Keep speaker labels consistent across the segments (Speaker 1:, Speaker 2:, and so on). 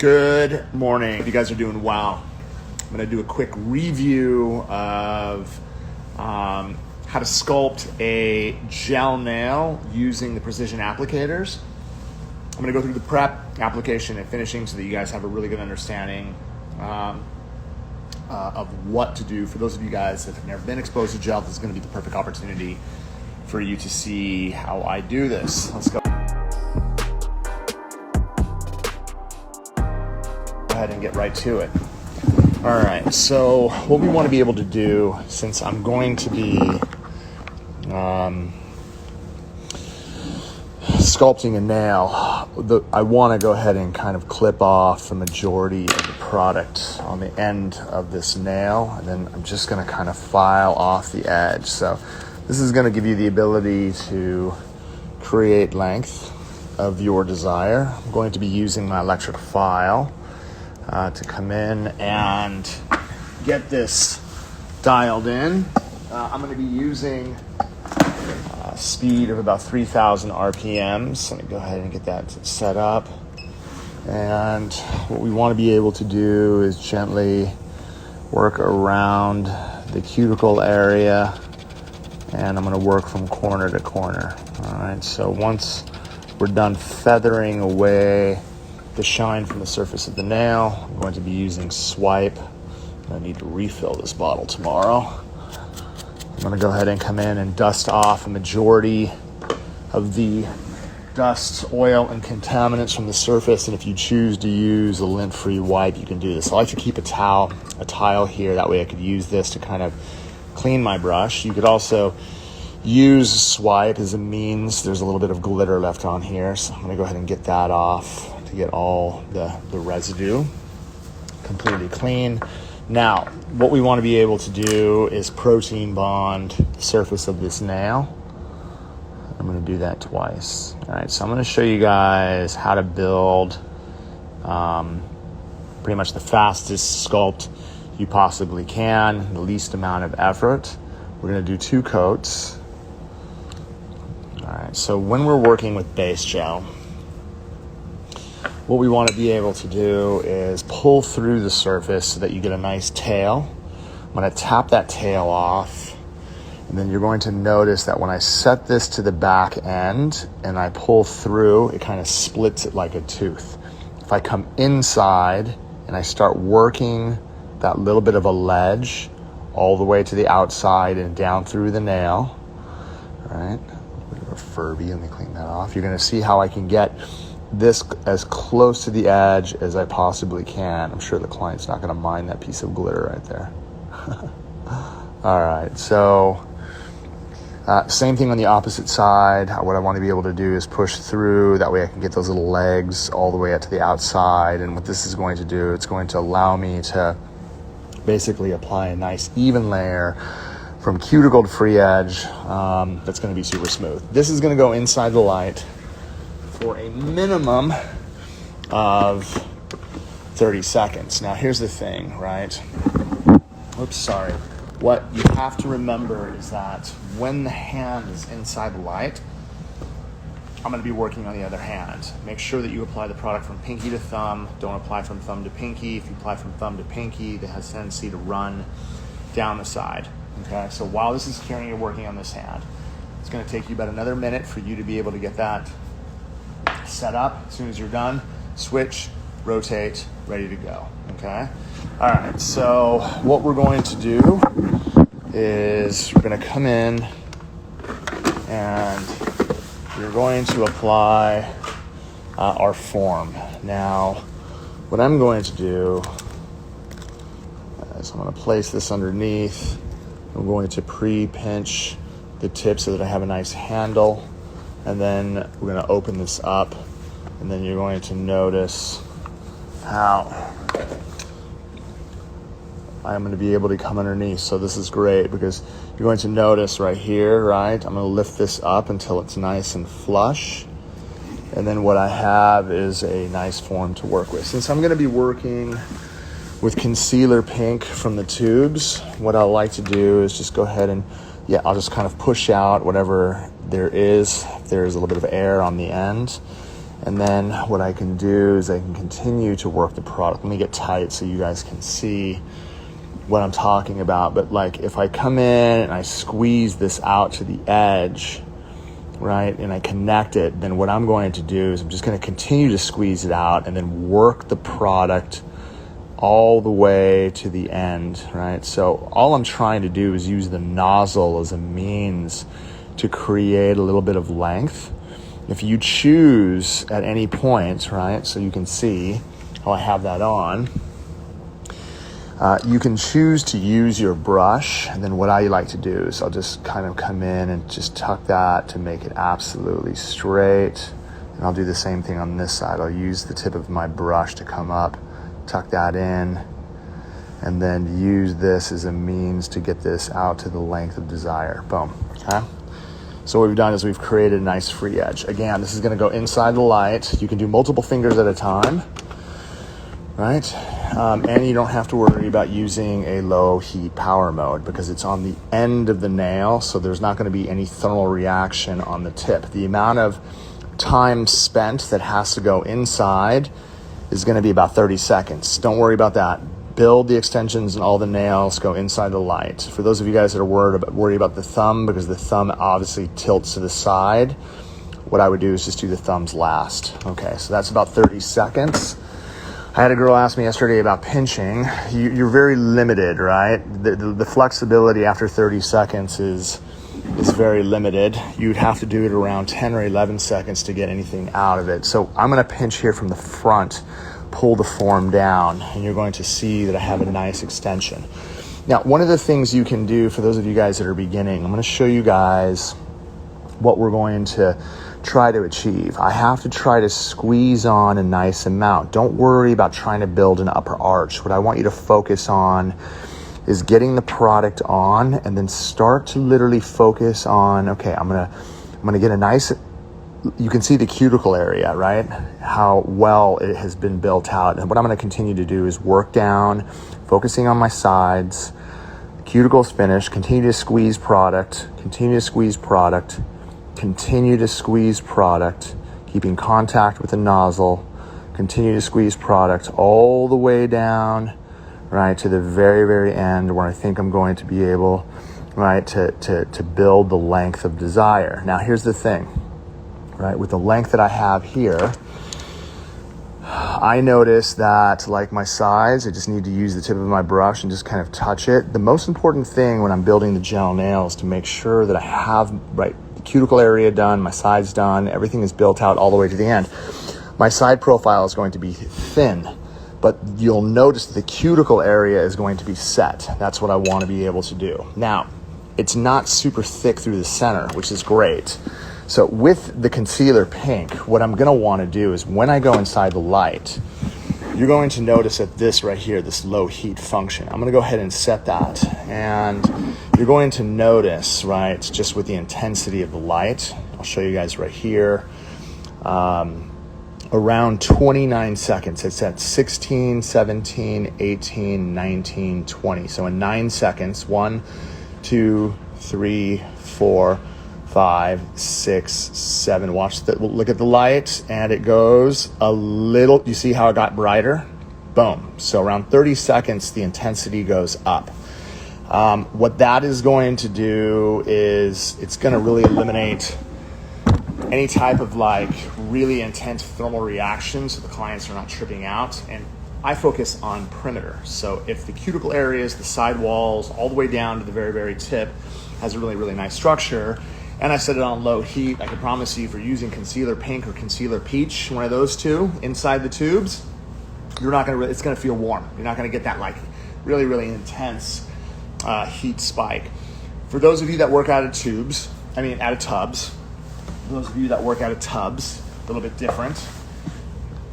Speaker 1: Good morning. You guys are doing well. I'm going to do a quick review of how to sculpt a gel nail using the precision applicators. I'm going to go through the prep, application, and finishing so that you guys have a really good understanding of what to do. For those of you guys that have never been exposed to gel, this is going to be the perfect opportunity for you to see how I do this. Let's go. Go ahead and get right to it. All right, so what we want to be able to do, since I'm going to be sculpting a nail, I want to go ahead and kind of clip off the majority of the product on the end of this nail, and then I'm just going to kind of file off the edge. So this is going to give you the ability to create length of your desire. I'm going to be using my electric file to come in and get this dialed in. I'm going to be using a speed of about 3,000 RPMs. Let me go ahead and get that set up. And what we want to be able to do is gently work around the cuticle area, and I'm going to work from corner to corner. All right, so once we're done feathering away the shine from the surface of the nail, I'm going to be using swipe. I need to refill this bottle tomorrow. I'm going to go ahead and come in and dust off a majority of the dust, oil, and contaminants from the surface. And if you choose to use a lint-free wipe, you can do this. I like to keep a tile here. That way I could use this to kind of clean my brush. You could also use swipe as a means. There's a little bit of glitter left on here, so I'm going to go ahead and get that off to get all the residue completely clean. Now, what we want to be able to do is protein bond the surface of this nail. I'm going to do that twice. All right, so I'm going to show you guys how to build pretty much the fastest sculpt you possibly can, the least amount of effort. We're going to do 2 coats. All right, so when we're working with base gel, what we want to be able to do is pull through the surface so that you get a nice tail. I'm going to tap that tail off, and then you're going to notice that when I set this to the back end and I pull through, it kind of splits it like a tooth. If I come inside and I start working that little bit of a ledge all the way to the outside and down through the nail, all right, a bit of a Furby, let me clean that off. You're going to see how I can get this as close to the edge as I possibly can. I'm sure the client's not going to mind that piece of glitter right there. All right, so same thing on the opposite side. What I want to be able to do is push through. That way I can get those little legs all the way out to the outside. And what this is going to do, it's going to allow me to basically apply a nice even layer from cuticle to free edge that's going to be super smooth. This is going to go inside the light for a minimum of 30 seconds. Now here's the thing, right? Oops, sorry. What you have to remember is that when the hand is inside the light, I'm going to be working on the other hand. Make sure that you apply the product from pinky to thumb. Don't apply from thumb to pinky. If you apply from thumb to pinky, it has a tendency to run down the side. Okay, so while this is curing, you're working on this hand. It's going to take you about another minute for you to be able to get that set up. As soon as you're done, switch, rotate, ready to go. Okay. All right. So what we're going to do is we're going to come in and we're going to apply our form. Now, what I'm going to do is I'm going to place this underneath. I'm going to pre-pinch the tip so that I have a nice handle. And then we're going to open this up, and then you're going to notice how I'm going to be able to come underneath. So this is great because you're going to notice right here, right? I'm going to lift this up until it's nice and flush. And then what I have is a nice form to work with. Since I'm going to be working with concealer pink from the tubes, what I like to do is just go ahead and, I'll just kind of push out whatever there is. If there's a little bit of air on the end, And then what I can do is I can continue to work the product. Let me get tight so you guys can see what I'm talking about. But like if I come in and I squeeze this out to the edge, right, and I connect it, then what I'm going to do is I'm just going to continue to squeeze it out and then work the product all the way to the end, right? So all I'm trying to do is use the nozzle as a means to create a little bit of length. If you choose at any point, right, so you can see how I have that on, you can choose to use your brush, and then what I like to do is I'll just kind of come in and just tuck that to make it absolutely straight. And I'll do the same thing on this side. I'll use the tip of my brush to come up, tuck that in, and then use this as a means to get this out to the length of desire. Boom, okay? So what we've done is we've created a nice free edge. Again, this is gonna go inside the light. You can do multiple fingers at a time, right? And you don't have to worry about using a low heat power mode because it's on the end of the nail, so there's not gonna be any thermal reaction on the tip. The amount of time spent that has to go inside is gonna be about 30 seconds. Don't worry about that. Build the extensions and all the nails go inside the light. For those of you guys that are worried about the thumb, because the thumb obviously tilts to the side, what I would do is just do the thumbs last. Okay, so that's about 30 seconds. I had a girl ask me yesterday about pinching. You're very limited, right? The flexibility after 30 seconds is very limited. You'd have to do it around 10 or 11 seconds to get anything out of it. So I'm gonna pinch here from the front, pull the form down, and you're going to see that I have a nice extension. Now, one of the things you can do for those of you guys that are beginning, I'm going to show you guys what we're going to try to achieve. I have to try to squeeze on a nice amount. Don't worry about trying to build an upper arch. What I want you to focus on is getting the product on and then start to literally focus on, okay, I'm gonna get a nice, you can see the cuticle area, right? How well it has been built out. And what I'm gonna continue to do is work down, focusing on my sides, cuticle's finished, continue to squeeze product, continue to squeeze product, continue to squeeze product, keeping contact with the nozzle, continue to squeeze product all the way down, right, to the very, very end where I think I'm going to be able, right, to build the length of desire. Now, here's the thing. Right, with the length that I have here, I notice that like my sides, I just need to use the tip of my brush and just kind of touch it. The most important thing when I'm building the gel nails to make sure that I have the cuticle area done, my sides done, everything is built out all the way to the end. My side profile is going to be thin, but you'll notice that the cuticle area is going to be set. That's what I want to be able to do. Now, it's not super thick through the center, which is great. So with the concealer pink, what I'm gonna wanna do is when I go inside the light, you're going to notice that this right here, this low heat function, I'm gonna go ahead and set that. And you're going to notice, right, just with the intensity of the light, I'll show you guys right here, around 29 seconds. It's at 16, 17, 18, 19, 20. So in 9 seconds, 1, 2, 3, 4, 5, 6, 7. Look at the light, and it goes a little. You see how it got brighter? Boom. So around 30 seconds, the intensity goes up. What that is going to do is it's going to really eliminate any type of like really intense thermal reactions so the clients are not tripping out. And I focus on perimeter. So if the cuticle areas, the side walls, all the way down to the very, very tip has a really, really nice structure, and I set it on low heat, I can promise you if you're using concealer pink or concealer peach, one of those two inside the tubes, you're not gonna, it's gonna feel warm. You're not gonna get that like really, really intense heat spike. For those of you that work out of tubs, out of tubs, those of you that work out of tubs, a little bit different.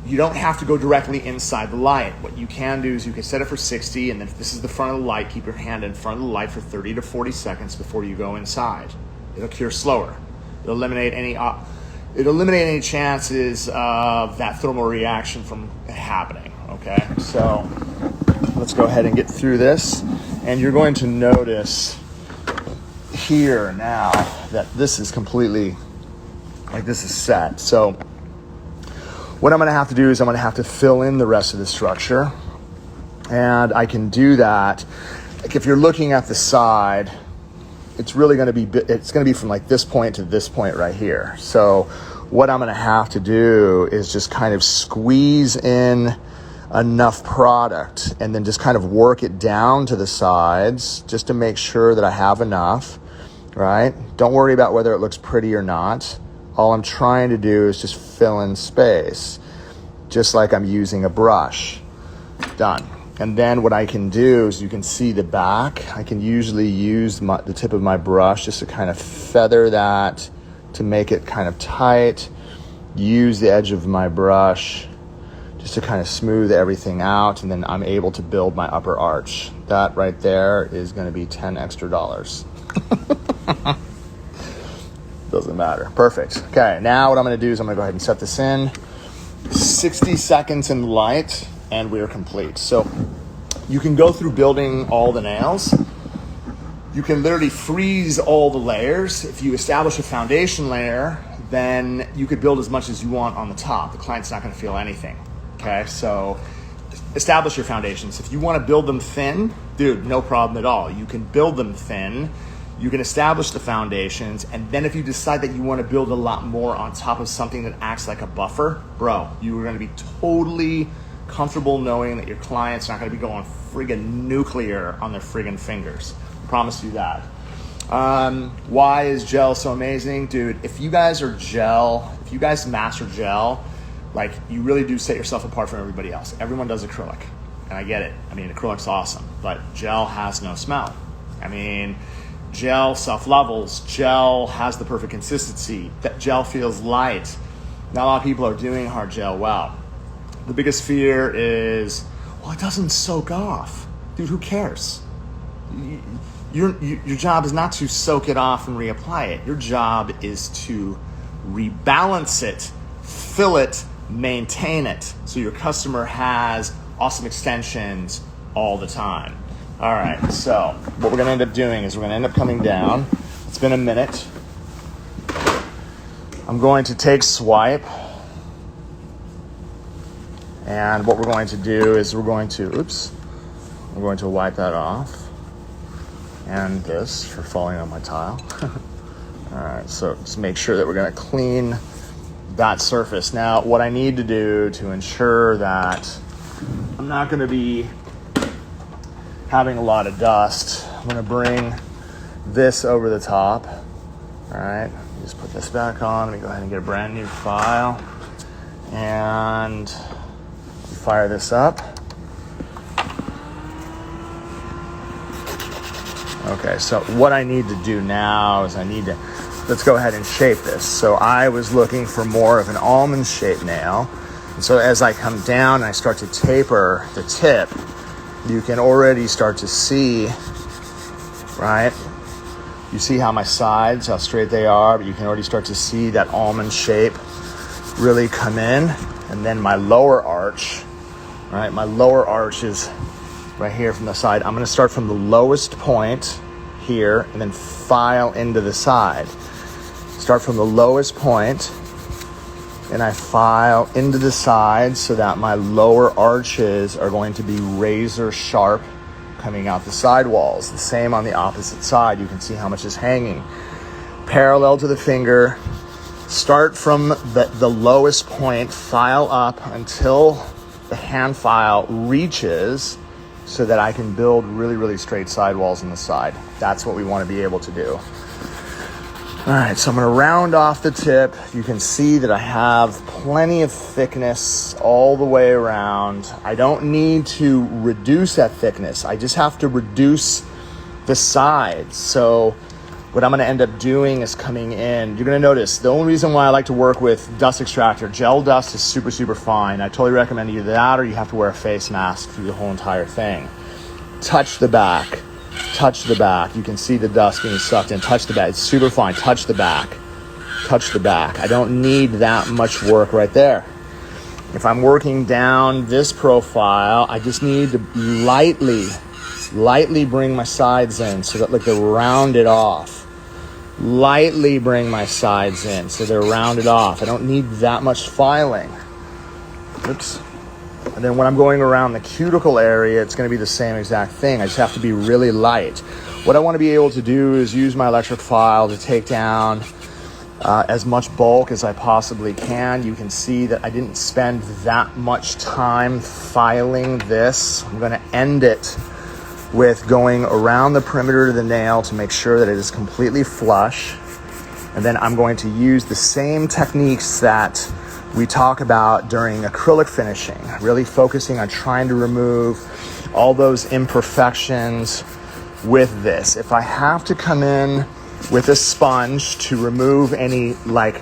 Speaker 1: You don't have to go directly inside the light. What you can do is you can set it for 60, and then if this is the front of the light, keep your hand in front of the light for 30 to 40 seconds before you go inside. It'll cure slower. It'll eliminate any chances of that thermal reaction from happening, okay? So let's go ahead and get through this. And you're going to notice here now that this is completely, like this is set. So What I'm gonna have to do is I'm gonna have to fill in the rest of the structure. And I can do that. Like if you're looking at the side, it's really gonna be from like this point to this point right here. So what I'm gonna have to do is just kind of squeeze in enough product and then just kind of work it down to the sides just to make sure that I have enough, right? Don't worry about whether it looks pretty or not. All I'm trying to do is just fill in space, just like I'm using a brush. Done. And then what I can do is, you can see the back. I can usually use the tip of my brush just to kind of feather that to make it kind of tight. Use the edge of my brush just to kind of smooth everything out, and then I'm able to build my upper arch. That right there is going to be $10 extra. Doesn't matter. Perfect. Okay, now what I'm going to do is I'm going to go ahead and set this in. 60 seconds in light, and we're complete. So you can go through building all the nails. You can literally freeze all the layers. If you establish a foundation layer, then you could build as much as you want on the top. The client's not going to feel anything. Okay, so establish your foundations. If you want to build them thin, dude, no problem at all. You can build them thin. You can establish the foundations, and then if you decide that you want to build a lot more on top of something that acts like a buffer, bro, you are going to be totally comfortable knowing that your client's not going to be going friggin' nuclear on their friggin' fingers. I promise you that. Why is gel so amazing? Dude, if you guys are gel, if you guys master gel, like, you really do set yourself apart from everybody else. Everyone does acrylic, and I get it. I mean, acrylic's awesome, but gel has no smell. I mean, gel self-levels, gel has the perfect consistency, that gel feels light. Not a lot of people are doing hard gel well. The biggest fear is, well, it doesn't soak off. Dude, who cares? Your job is not to soak it off and reapply it. Your job is to rebalance it, fill it, maintain it, so your customer has awesome extensions all the time. All right, so what we're gonna end up doing is we're gonna end up coming down. It's been a minute. I'm going to take swipe, and what we're going to do is we're going to wipe that off, and this for falling on my tile. All right, so just make sure that we're gonna clean that surface. Now, what I need to do to ensure that I'm not gonna be having a lot of dust, I'm gonna bring this over the top. All right, just put this back on. Let me go ahead and get a brand new file, and fire this up. Okay, so what I need to do now is let's go ahead and shape this. So I was looking for more of an almond shaped nail. And so as I come down and I start to taper the tip, you can already start to see, right? You see how my sides, how straight they are, but you can already start to see that almond shape really come in. And then my lower arch, right? My lower arch is right here from the side. I'm gonna start from the lowest point here and then file into the side. Start from the lowest point and I file into the side so that my lower arches are going to be razor sharp coming out the side walls. The same on the opposite side. You can see how much is hanging. Parallel to the finger, start from the lowest point, file up until the hand file reaches so that I can build really, really straight sidewalls on the side. That's what we want to be able to do. All right, so I'm going to round off the tip. You can see that I have plenty of thickness all the way around. I don't need to reduce that thickness. I just have to reduce the sides. So what I'm going to end up doing is coming in. You're going to notice the only reason why I like to work with dust extractor, gel dust is super, super fine. I totally recommend either that or you have to wear a face mask through the whole entire thing. Touch the back. Touch the back. You can see the dust being sucked in. Touch the back. It's super fine. Touch the back. Touch the back. I don't need that much work right there. If I'm working down this profile, I just need to lightly bring my sides in so that like they're rounded off. Lightly bring my sides in so they're rounded off. I don't need that much filing. Oops. And then when I'm going around the cuticle area, it's going to be the same exact thing. I just have to be really light. What I want to be able to do is use my electric file to take down as much bulk as I possibly can. You can see that I didn't spend that much time filing this. I'm going to end it with going around the perimeter of the nail to make sure that it is completely flush. And then I'm going to use the same techniques that we talk about during acrylic finishing, really focusing on trying to remove all those imperfections with this. If I have to come in with a sponge to remove any, like,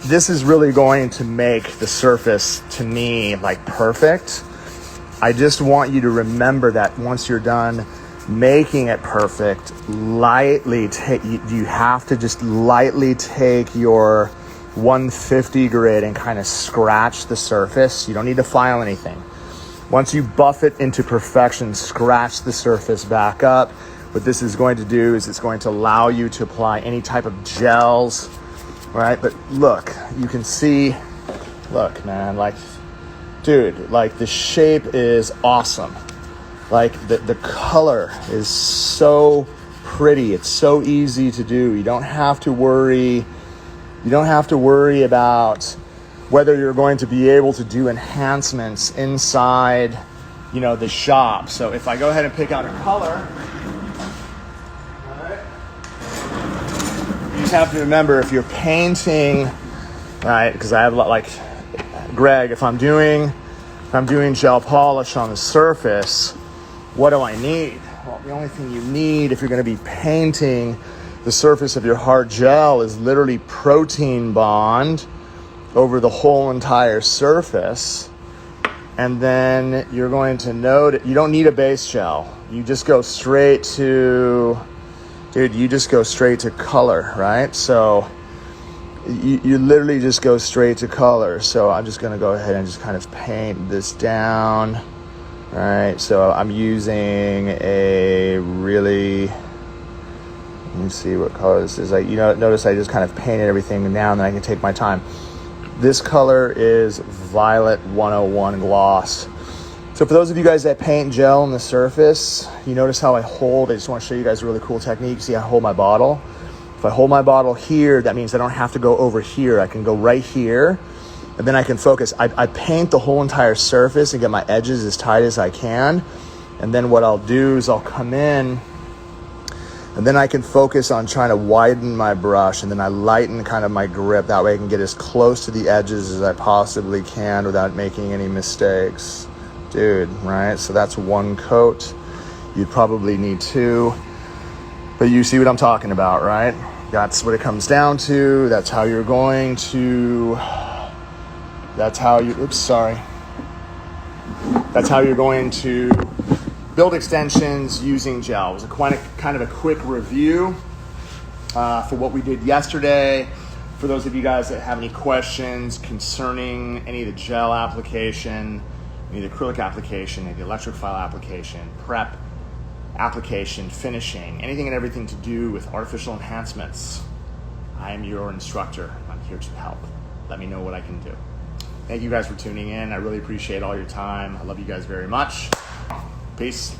Speaker 1: this is really going to make the surface, to me, like, perfect. I just want you to remember that once you're done making it perfect, lightly take, you have to just lightly take your 150 grit and kind of scratch the surface. You don't need to file anything. Once you buff it into perfection, scratch the surface back up. What this is going to do is it's going to allow you to apply any type of gels, right? But look, you can see, look, man, like, dude, like the shape is awesome. Like the color is so pretty. It's so easy to do. You don't have to worry. You don't have to worry about whether you're going to be able to do enhancements inside, you know, the shop. So if I go ahead and pick out a color, all right, you just have to remember if you're painting, right? Because I have a lot, like Greg, if I'm doing gel polish on the surface, what do I need? Well, the only thing you need if you're going to be painting the surface of your hard gel is literally protein bond over the whole entire surface. And then you're going to note, you don't need a base gel. You just go straight to, dude, you just go straight to color, right? So you literally just go straight to color. So I'm just going to go ahead and just kind of paint this down, right? So I'm using a really, let me see what color this is. Like, you know, notice I just kind of painted everything down, and then I can take my time. This color is Violet 101 Gloss. So for those of you guys that paint gel on the surface, you notice how I hold. I just want to show you guys a really cool technique. See, I hold my bottle. If I hold my bottle here, that means I don't have to go over here. I can go right here, and then I can focus. I paint the whole entire surface and get my edges as tight as I can. And then what I'll do is I'll come in, and then I can focus on trying to widen my brush, and then I lighten kind of my grip. That way I can get as close to the edges as I possibly can without making any mistakes. Dude, right? So that's one coat. You'd probably need two. But you see what I'm talking about, right? That's what it comes down to. That's how you're going to, that's how you're going to build extensions using gel. It was kind of a quick review for what we did yesterday. For those of you guys that have any questions concerning any of the gel application, any of the acrylic application, any of the electric file application, prep application, finishing, anything and everything to do with artificial enhancements, I am your instructor. I'm here to help. Let me know what I can do. Thank you guys for tuning in. I really appreciate all your time. I love you guys very much. Peace.